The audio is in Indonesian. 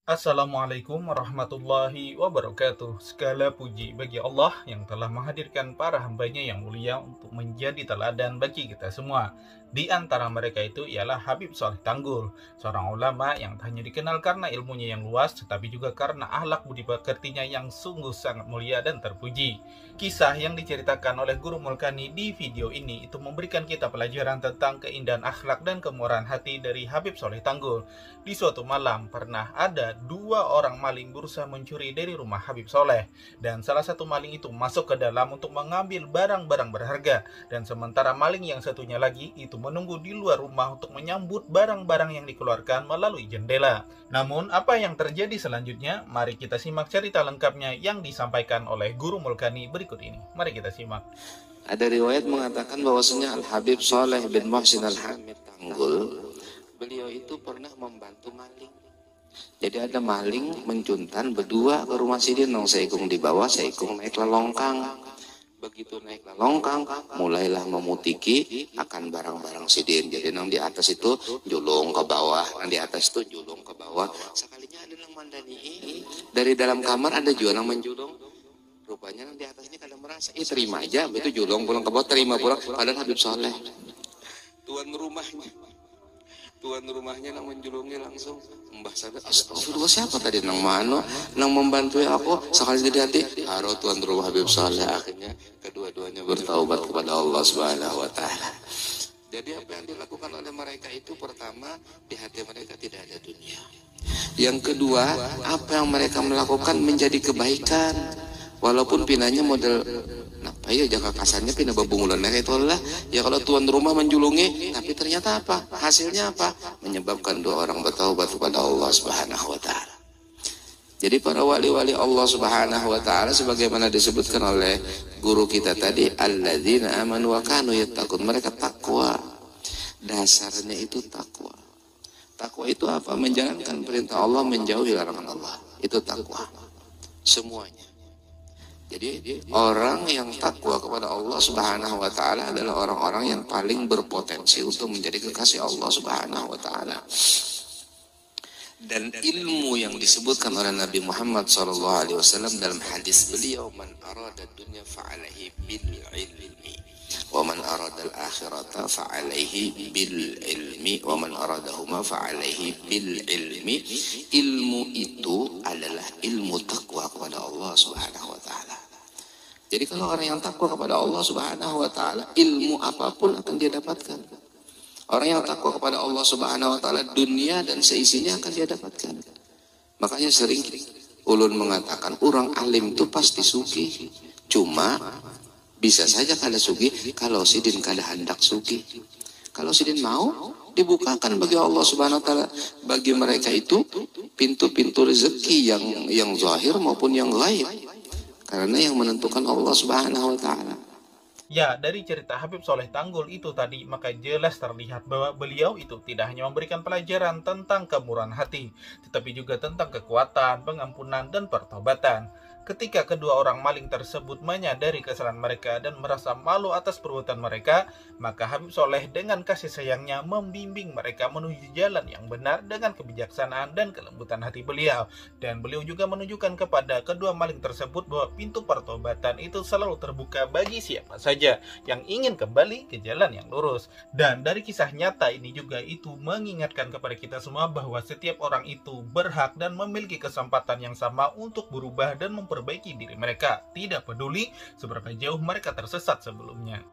Assalamualaikum warahmatullahi wabarakatuh. Segala puji bagi Allah yang telah menghadirkan para hambanya yang mulia untuk menjadi teladan bagi kita semua. Di antara mereka itu ialah Habib Soleh Tanggul, seorang ulama yang tak hanya dikenal karena ilmunya yang luas, tetapi juga karena akhlak budi pekertinya yang sungguh sangat mulia dan terpuji. Kisah yang diceritakan oleh Guru Mulkani di video ini itu memberikan kita pelajaran tentang keindahan akhlak dan kemurahan hati dari Habib Soleh Tanggul. Di suatu malam pernah ada dua orang maling berusaha mencuri dari rumah Habib Soleh, dan salah satu maling itu masuk ke dalam untuk mengambil barang-barang berharga, dan sementara maling yang satunya lagi itu menunggu di luar rumah untuk menyambut barang-barang yang dikeluarkan melalui jendela. Namun apa yang terjadi selanjutnya? Mari kita simak cerita lengkapnya yang disampaikan oleh Guru Mulkani berikut ini. Mari kita simak. Ada riwayat mengatakan bahwasanya Al-Habib Soleh bin Muhsin Al-Hamid Tanggul, beliau itu pernah membantu maling. Jadi ada maling menjuntan berdua ke rumah Sidin, nong seikung di bawah, seikung naik lelongkang. Begitu naik lelongkang, mulailah memutiki akan barang-barang Sidin. Jadi nong di atas itu julung ke bawah, nong di atas itu julung ke bawah. Sekalinya ada yang mandani, dari dalam kamar ada juga yang menjulung. Rupanya di atasnya kadang merasa, terima aja, itu julung pulang ke bawah, terima pulang. Padahal Habib Soleh, tuan rumahnya nang menjulungi langsung. Mbah sadar, astagfirullah, siapa tadi nang mano nang membantu aku sekali jadi hati haro tuan rumah Habib Soleh. Akhirnya kedua-duanya bertaubat kepada Allah Subhanahu wa taala. Jadi apa yang dilakukan oleh mereka itu, pertama, di hati mereka tidak ada dunia. Yang kedua, apa yang mereka melakukan menjadi kebaikan. Walaupun pinanya model apa ya, jaga kasarnya pindah babungulan itu lah. Ya kalau tuan rumah menjulungi, tapi ternyata apa? Hasilnya apa? Menyebabkan dua orang bertaubat kepada Allah Subhanahu wa taala. Jadi para wali-wali Allah Subhanahu wa taala sebagaimana disebutkan oleh guru kita tadi, alladzina amanu wa kanu yattaqun, mereka takwa. Dasarnya itu takwa. Takwa itu apa? Menjalankan perintah Allah, menjauhi larangan Allah. Itu takwa. Semuanya. Jadi orang yang takwa kepada Allah Subhanahu wa taala adalah orang-orang yang paling berpotensi untuk menjadi kekasih Allah Subhanahu wa taala. Dan ilmu yang disebutkan oleh Nabi Muhammad SAW dalam hadis beliau, man arada dunya fa'alaihi bil ilmi wa man arada al-akhirata fa'alaihi bil ilmi wa man aradahuma fa'alaihi bil ilmi. Ilmu itu adalah ilmu takwa kepada Allah Subhanahu wa taala. Jadi kalau orang yang takwa kepada Allah Subhanahu wa taala, ilmu apapun akan dia dapatkan. Orang yang takwa kepada Allah Subhanahu wa taala, dunia dan seisinya akan dia dapatkan. Makanya sering ulun mengatakan orang alim itu pasti sugih. Cuma bisa saja kada sugih kalau sidin kada hendak sugih. Kalau sidin mau, dibukakan bagi Allah Subhanahu wa taala, bagi mereka itu pintu-pintu rezeki yang zahir maupun yang gaib. Karena yang menentukan Allah Subhanahu wa taala. Ya, dari cerita Habib Soleh Tanggul itu tadi, maka jelas terlihat bahwa beliau itu tidak hanya memberikan pelajaran tentang kemurahan hati, tetapi juga tentang kekuatan, pengampunan, dan pertobatan. Ketika kedua orang maling tersebut menyadari kesalahan mereka dan merasa malu atas perbuatan mereka, maka Habib Soleh dengan kasih sayangnya membimbing mereka menuju jalan yang benar dengan kebijaksanaan dan kelembutan hati beliau. Dan beliau juga menunjukkan kepada kedua maling tersebut bahwa pintu pertobatan itu selalu terbuka bagi siapa saja yang ingin kembali ke jalan yang lurus. Dan dari kisah nyata ini juga itu mengingatkan kepada kita semua bahwa setiap orang itu berhak dan memiliki kesempatan yang sama untuk berubah dan memperbaiki diri mereka, tidak peduli seberapa jauh mereka tersesat sebelumnya.